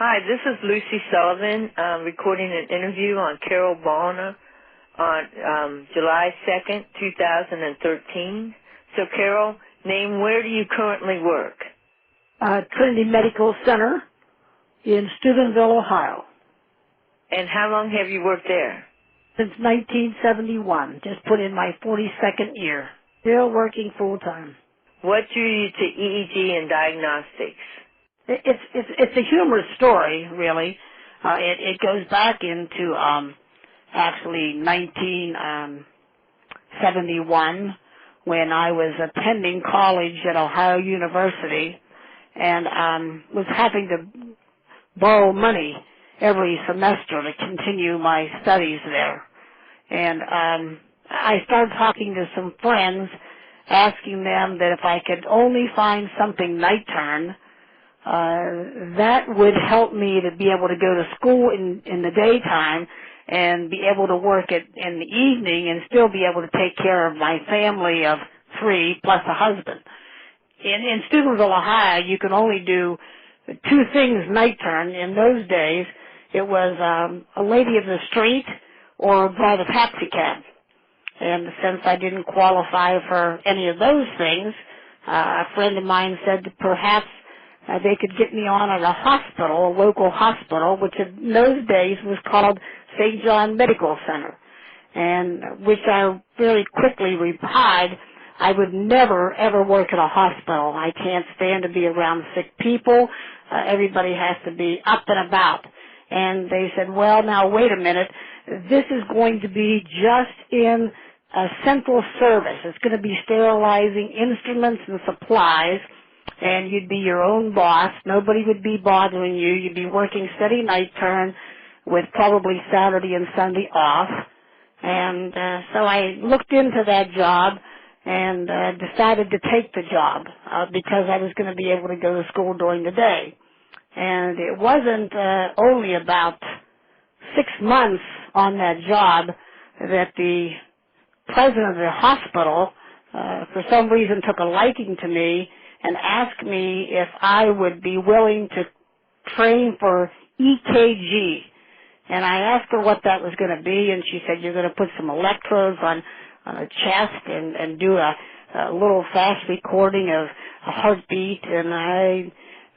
Hi, this is Lucy Sullivan recording an interview on Carol Bonar on July 2nd, 2013. So, Carol, name where do you currently work? Trinity Medical Center in Steubenville, Ohio. And how long have you worked there? Since 1971. Just put in my 42nd year. Still working full-time. What drew you to EEG and diagnostics? It's a humorous story, really. It goes back into actually 1971 when I was attending college at Ohio University and was having to borrow money every semester to continue my studies there. And I started talking to some friends, asking them that if I could only find something night turn, that would help me to be able to go to school in the daytime and be able to work in the evening and still be able to take care of my family of 3 plus a husband. In Steubenville, Ohio, you could only do 2 things night turn. In those days, it was a lady of the street or drive a taxi cab. And since I didn't qualify for any of those things, a friend of mine said that perhaps they could get me on at a hospital, a local hospital, which in those days was called St. John Medical Center, and which I very quickly replied, I would never, ever work at a hospital. I can't stand to be around sick people. Everybody has to be up and about. And they said, well, now, wait a minute. This is going to be just in a central service. It's going to be sterilizing instruments and supplies, and you'd be your own boss. Nobody would be bothering you. You'd be working steady night turn with probably Saturday and Sunday off. And so I looked into that job and decided to take the job because I was going to be able to go to school during the day. And it wasn't only about 6 months on that job that the president of the hospital, for some reason, took a liking to me and asked me if I would be willing to train for EKG. And I asked her what that was going to be, and she said, you're going to put some electrodes on a chest and do a little fast recording of a heartbeat. And I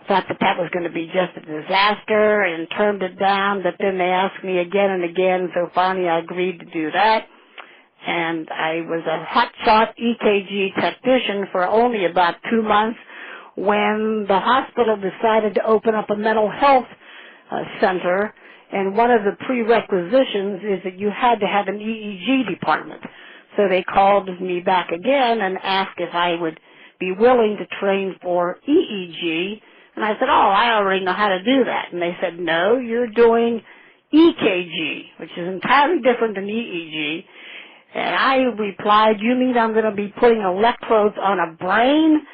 thought that was going to be just a disaster and turned it down, but then they asked me again and again, so finally I agreed to do that. And I was a hotshot EKG technician for only about 2 months when the hospital decided to open up a mental health center, and one of the prerequisitions is that you had to have an EEG department. So they called me back again and asked if I would be willing to train for EEG, and I said, oh, I already know how to do that. And they said, no, you're doing EKG, which is entirely different than EEG. And I replied, you mean I'm going to be putting electrodes on a brain?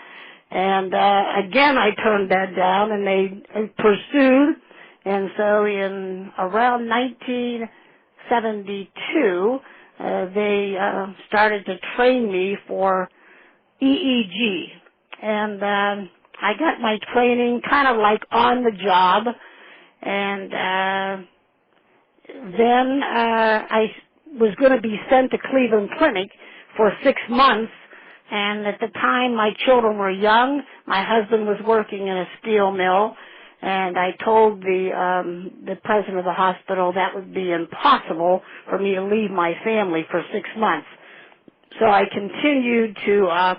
And again, I turned that down, and they pursued. And so in around 1972, they started to train me for EEG. And I got my training kind of like on the job. And then I was going to be sent to Cleveland Clinic for 6 months, and at the time my children were young. My husband was working in a steel mill, and I told the president of the hospital that would be impossible for me to leave my family for 6 months. So I continued to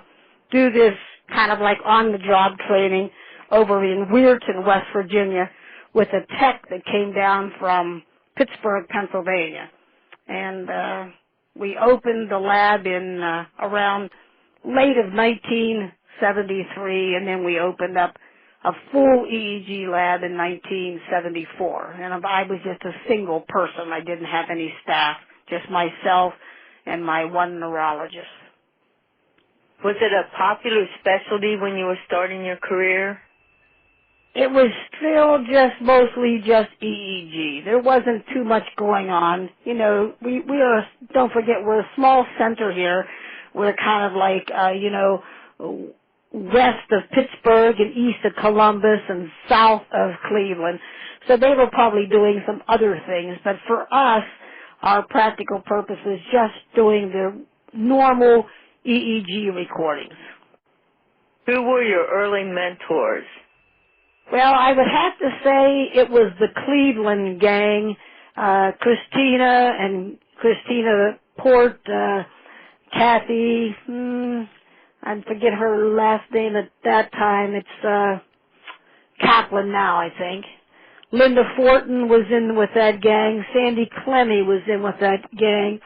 do this kind of like on-the-job training over in Weirton, West Virginia, with a tech that came down from Pittsburgh, Pennsylvania. And we opened the lab in around late of 1973, and then we opened up a full EEG lab in 1974. And I was just a single person. I didn't have any staff, just myself and my one neurologist. Was it a popular specialty when you were starting your career? It was still mostly just EEG. There wasn't too much going on. You know, we are, don't forget, we're a small center here. We're kind of like, west of Pittsburgh and east of Columbus and south of Cleveland. So they were probably doing some other things. But for us, our practical purpose is just doing the normal EEG recordings. Who were your early mentors? Well, I would have to say it was the Cleveland gang, Christina Port, Kathy, I forget her last name at that time. It's Kaplan now, I think. Linda Fortin was in with that gang. Sandy Clemmy was in with that gang.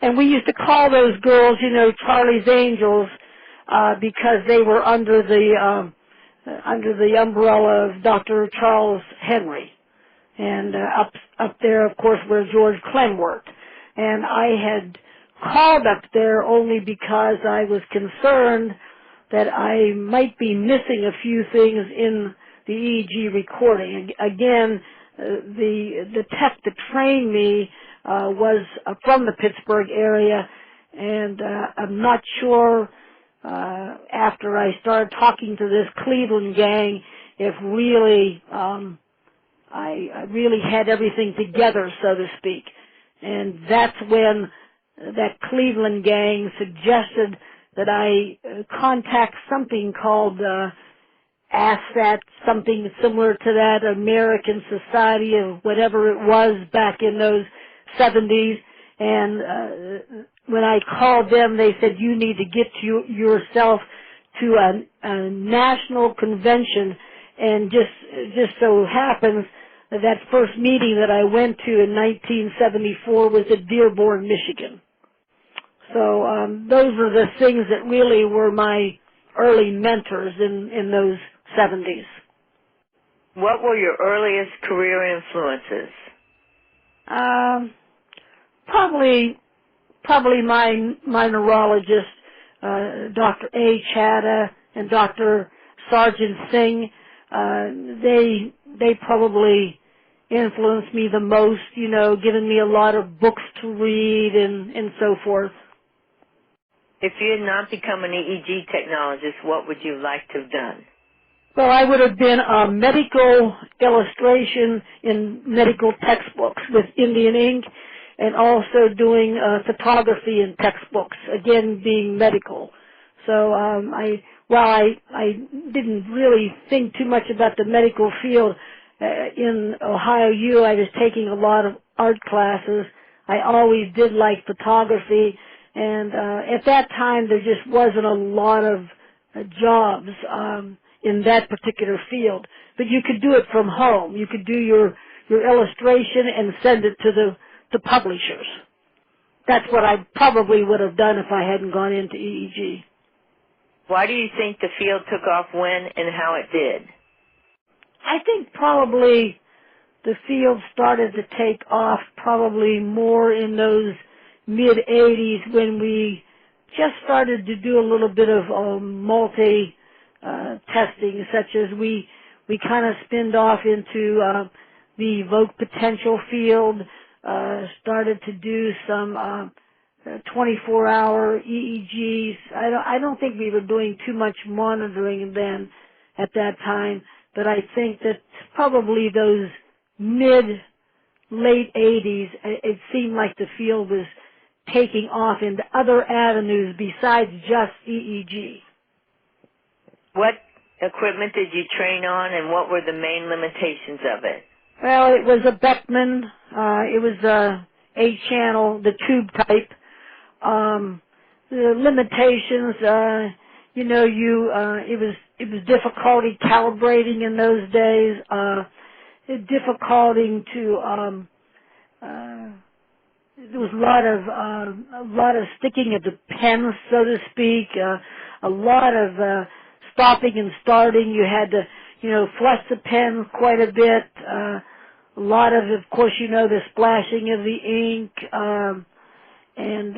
And we used to call those girls, Charlie's Angels, because they were under the umbrella of Dr. Charles Henry. And up there, of course, where George Clem worked. And I had called up there only because I was concerned that I might be missing a few things in the EEG recording. Again, the tech that trained me was from the Pittsburgh area, and I'm not sure after I started talking to this Cleveland gang if really I really had everything together, so to speak. And that's when that Cleveland gang suggested that I contact something called ASAT, something similar to that, American Society of whatever it was back in those 70s. And when I called them, they said, you need to get yourself to a national convention. And just so happens that first meeting that I went to in 1974 was at Dearborn, Michigan. So those are the things that really were my early mentors in those 70s. What were your earliest career influences? Probably my neurologist, Dr. A. Chadha and Dr. Sargent Singh. They probably influenced me the most, giving me a lot of books to read and so forth. If you had not become an EEG technologist, what would you like to have done? Well, I would have been a medical illustration in medical textbooks with Indian ink, and also doing photography in textbooks, again being medical. So I didn't really think too much about the medical field. In Ohio U, I was taking a lot of art classes. I always did like photography, and at that time there just wasn't a lot of jobs in that particular field. But you could do it from home. You could do your illustration and send it to the publishers. That's what I probably would have done if I hadn't gone into EEG. Why do you think the field took off when and how it did? I think probably the field started to take off probably more in those mid-'80s when we just started to do a little bit of multi testing, such as we kind of spinned off into the evoked potential field, started to do some 24-hour EEGs. I don't think we were doing too much monitoring then at that time, but I think that probably those mid-late 80s, it seemed like the field was taking off into other avenues besides just EEG. What equipment did you train on, and what were the main limitations of it? Well, it was a Beckman. It was a 8-channel, the tube type. The limitations, it was difficulty calibrating in those days. Difficulty to there was a lot of sticking of the pen, so to speak. A lot of stopping and starting. You had to, flush the pen quite a bit. A lot of course, the splashing of the ink, and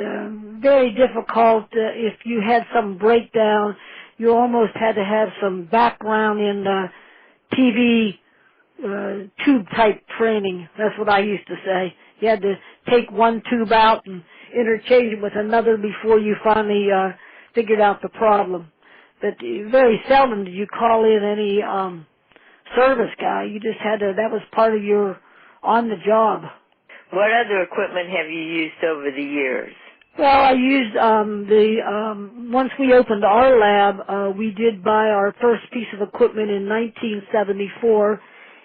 very difficult. If you had some breakdown, you almost had to have some background in TV tube type training. That's what I used to say. You had to take one tube out and interchange it with another before you finally figured out the problem. but very seldom did you call in any service guy. You just had to, that was part of your on the job. What other equipment have you used over the years? Well, I used once we opened our lab, we did buy our first piece of equipment in 1974.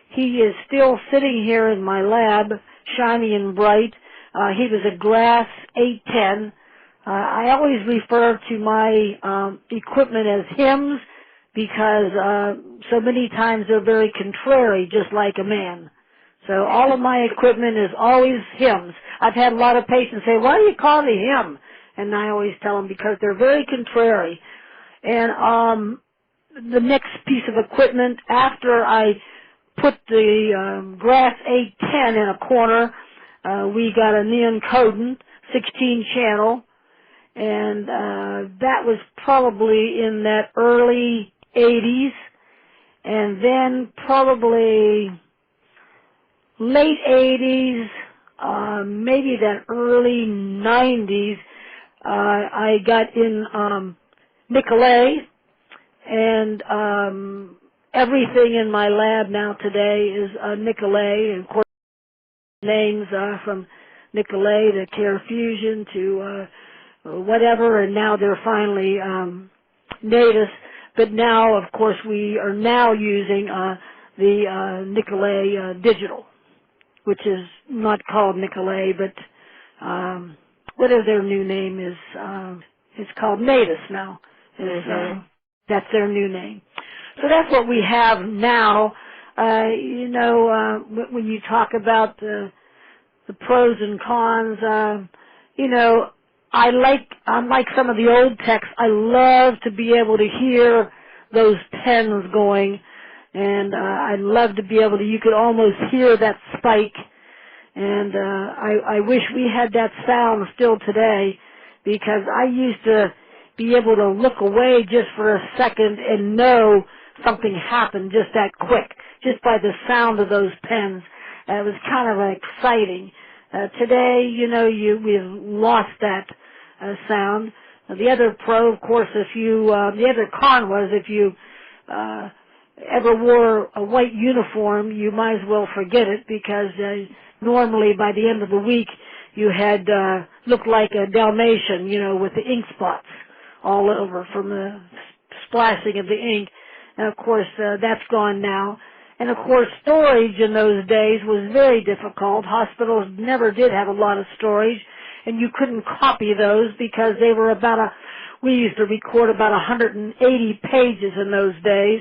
He is still sitting here in my lab, shiny and bright. He was a Grass 810. I always refer to my equipment as hymns because so many times they're very contrary, just like a man. So all of my equipment is always hymns. I've had a lot of patients say, why do you call me hymn? And I always tell them because they're very contrary. And the next piece of equipment, after I put the Grass 810 in a corner, we got a neon Coden 16 channel, and that was probably in that early 80s, and then probably late 80s, maybe that early 90s, I got in Nicolet, and everything in my lab now today is Nicolet, and of course names from Nicolet to Care Fusion to whatever, and now they're finally Natus. But now, of course, we are now using the Nicolet Digital, which is not called Nicolet, but whatever their new name is, it's called Natus now. That's their new name. So that's what we have now. When you talk about the pros and cons, unlike some of the old techs, I love to be able to hear those pens going, and I'd love to be able to, you could almost hear that spike, and I wish we had that sound still today, because I used to be able to look away just for a second and know something happened just that quick, just by the sound of those pens. It was kind of exciting. Today, we've lost that sound. The other pro, of course, the other con was if you ever wore a white uniform, you might as well forget it, because normally by the end of the week you had looked like a Dalmatian, with the ink spots all over from the splashing of the ink. And of course, that's gone now. And of course, storage in those days was very difficult. Hospitals never did have a lot of storage, and you couldn't copy those because they were we used to record about 180 pages in those days.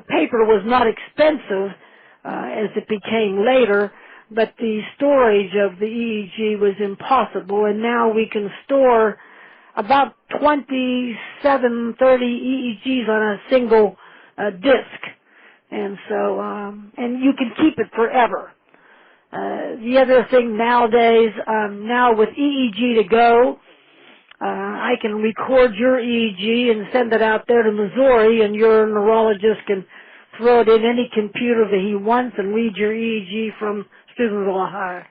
Paper was not expensive as it became later, but the storage of the EEG was impossible, and now we can store about 27, 30 EEGs on a single disc. And so, and you can keep it forever. The other thing nowadays, now with EEG to go, I can record your EEG and send it out there to Missouri, and your neurologist can throw it in any computer that he wants and read your EEG from Steubenville, Ohio.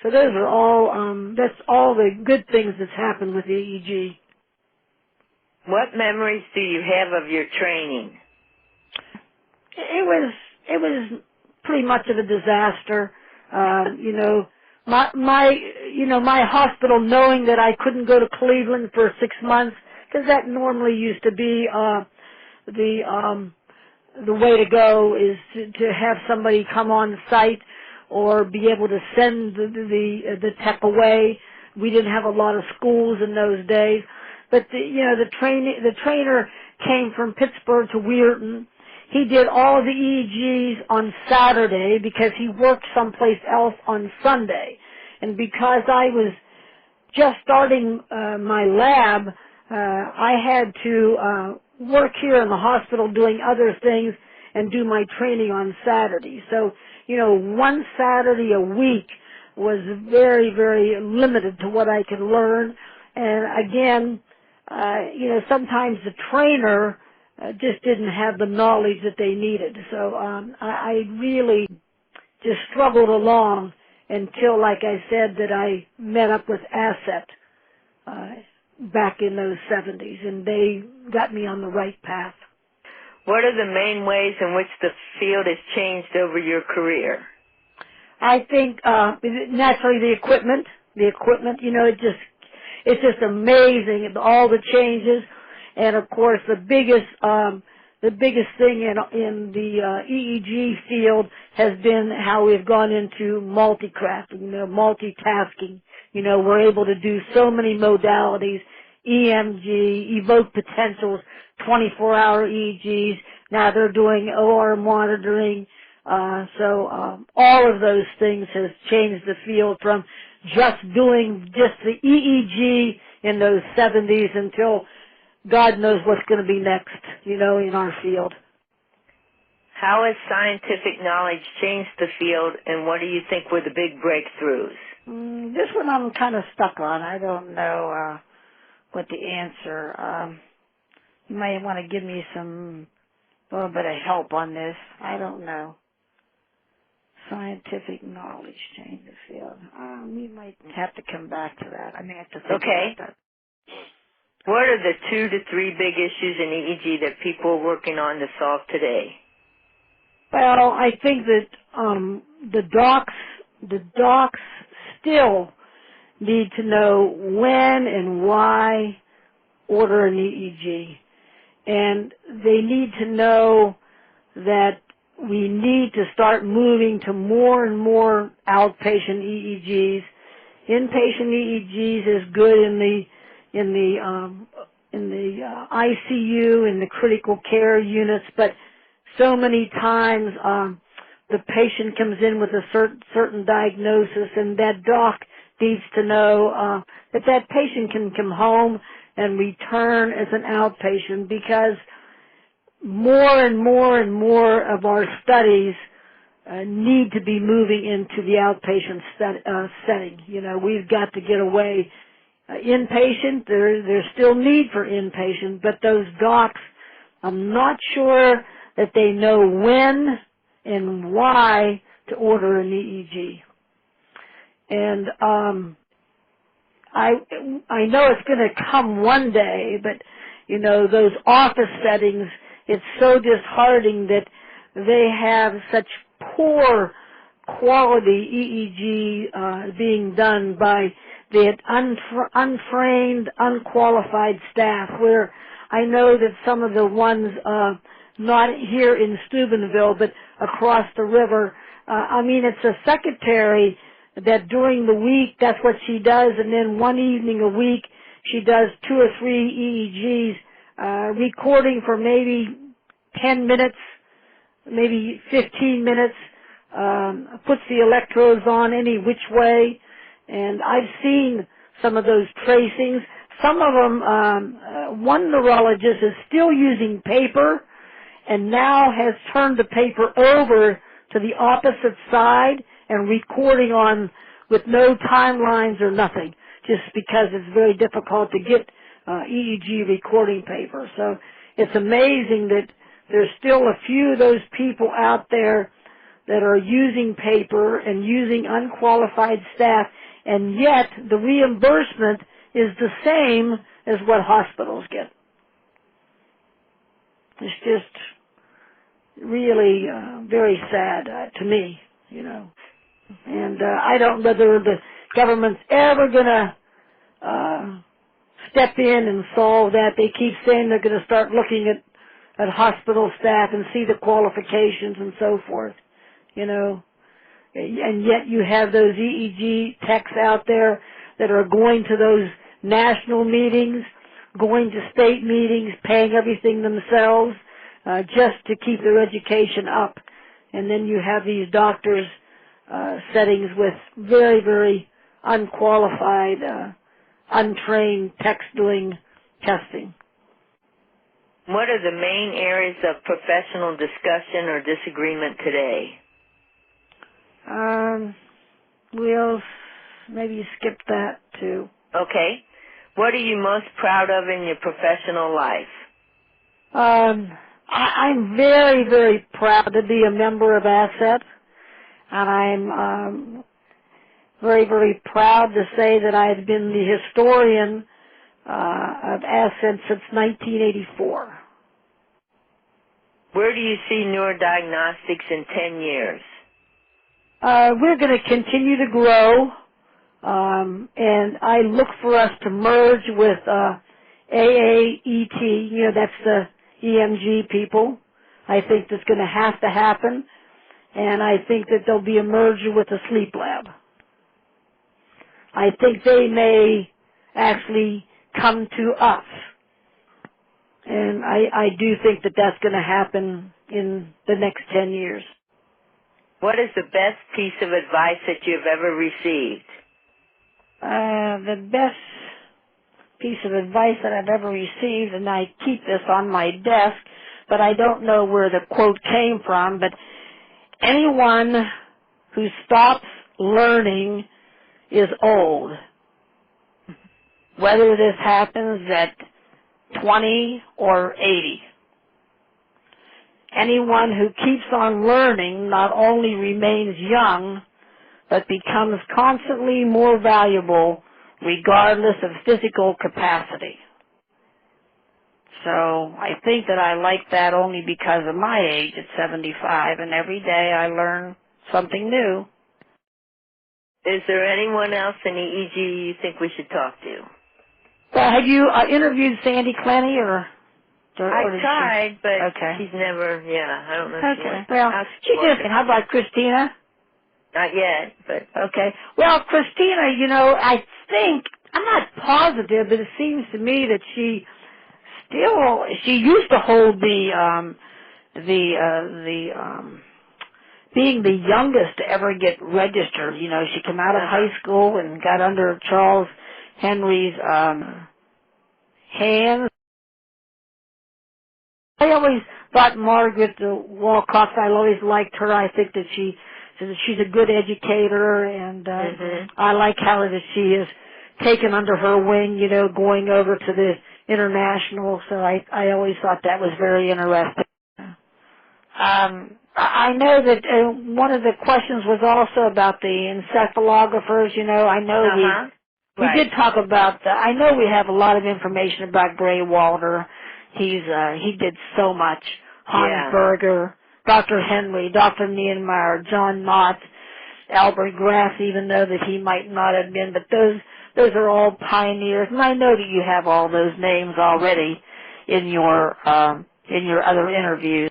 So those are all, that's all the good things that's happened with EEG. What memories do you have of your training? It was pretty much of a disaster. My hospital, knowing that I couldn't go to Cleveland for 6 months, because that normally used to be the way to go, is to have somebody come on site or be able to send the tech away. We didn't have a lot of schools in those days, but the trainer came from Pittsburgh to Weirton. He did all of the EEGs on Saturday because he worked someplace else on Sunday. And because I was just starting my lab, I had to work here in the hospital doing other things and do my training on Saturday. So, one Saturday a week was very, very limited to what I could learn. And again, sometimes the trainer just didn't have the knowledge that they needed. So I really just struggled along until, like I said, that I met up with Asset. back in those 70s, and they got me on the right path. What are the main ways in which the field has changed over your career? I think naturally the equipment, it's just amazing, all the changes, and of course the biggest thing in the EEG field has been how we've gone into multi-crafting, multitasking. We're able to do so many modalities, EMG, evoked potentials, 24-hour EEGs. Now they're doing OR monitoring. So all of those things has changed the field from just doing just the EEG in those 70s until God knows what's going to be next, in our field. How has scientific knowledge changed the field, and what do you think were the big breakthroughs? This one I'm kind of stuck on. I don't know what the answer. You might want to give me a little bit of help on this. I don't know. Scientific knowledge changed the field. We might have to come back to that. I may have to think about that. What are the 2 to 3 big issues in EEG that people are working on to solve today? Well, I think that the docs still need to know when and why order an EEG. And they need to know that we need to start moving to more and more outpatient EEGs. Inpatient EEGs is good in the ICU, in the critical care units, but so many times the patient comes in with a certain diagnosis, and that doc needs to know that patient can come home and return as an outpatient, because more and more and more of our studies need to be moving into the outpatient setting. We've got to get away. Inpatient, there's still need for inpatient, but those docs, I'm not sure that they know when and why to order an EEG. And I know it's going to come one day, but those office settings, it's so disheartening that they have such poor quality EEG being done by the untrained, unqualified staff, where I know that some of the ones, not here in Steubenville, but across the river, it's a secretary that during the week, that's what she does, and then one evening a week, she does 2 or 3 EEGs, recording for maybe 10 minutes, maybe 15 minutes, puts the electrodes on any which way, and I've seen some of those tracings. Some of them, one neurologist is still using paper and now has turned the paper over to the opposite side and recording on with no timelines or nothing, just because it's very difficult to get EEG recording paper. So it's amazing that there's still a few of those people out there that are using paper and using unqualified staff, and yet the reimbursement is the same as what hospitals get. It's just really very sad to me, And I don't know whether the government's ever going to step in and solve that. They keep saying they're going to start looking at hospital staff and see the qualifications and so forth, And yet you have those EEG techs out there that are going to those national meetings, going to state meetings, paying everything themselves just to keep their education up. And then you have these doctors settings with very, very unqualified, untrained techs doing testing. What are the main areas of professional discussion or disagreement today? We'll maybe skip that too. Okay. What are you most proud of in your professional life? I'm very, very proud to be a member of ASSET, and I'm very, very proud to say that I've been the historian I've asked since 1984. Where do you see neurodiagnostics in 10 years? We're going to continue to grow, and I look for us to merge with AAET. You know, that's the EMG people. I think that's going to have to happen, and I think that there'll be a merger with the sleep lab. I think they may actually come to us, and I do think that that's going to happen in the next 10 years. What is the best piece of advice that you've ever received? The best piece of advice that I've ever received, and I keep this on my desk, but I don't know where the quote came from, but anyone who stops learning is old. Whether this happens at 20 or 80. Anyone who keeps on learning not only remains young, but becomes constantly more valuable regardless of physical capacity. So I think that I like that only because of my age at 75, and every day I learn something new. Is there anyone else in EEG you think we should talk to? Well, have you interviewed Sandy Clenny or I tried, but okay. She's never, I don't know. Okay, well, she did. And how about Christina? Not yet, but... Okay. Well, Christina, you know, I think, I'm not positive, but it seems to me that she used to hold being the youngest to ever get registered. You know, she came out of high school and got under Charles Henry's hands. I always thought Margaret Walcott, I always liked her. I think that she's a good educator, and I like how that she is taken under her wing, you know, going over to the international. So I always thought that was very interesting. I know that one of the questions was also about the encephalographers. You know, I know we did talk about. I know we have a lot of information about Gray Walter. He did so much. Hans Berger, Dr. Henry, Dr. Niemeyer, John Knott, Albert Grass, even though that he might not have been, but those are all pioneers, and I know that you have all those names already in your other interviews.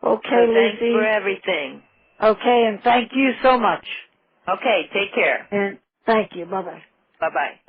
Okay, Lucy. Thanks for everything. Okay, and thank you so much. Okay, take care. And thank you. Bye-bye. Bye-bye.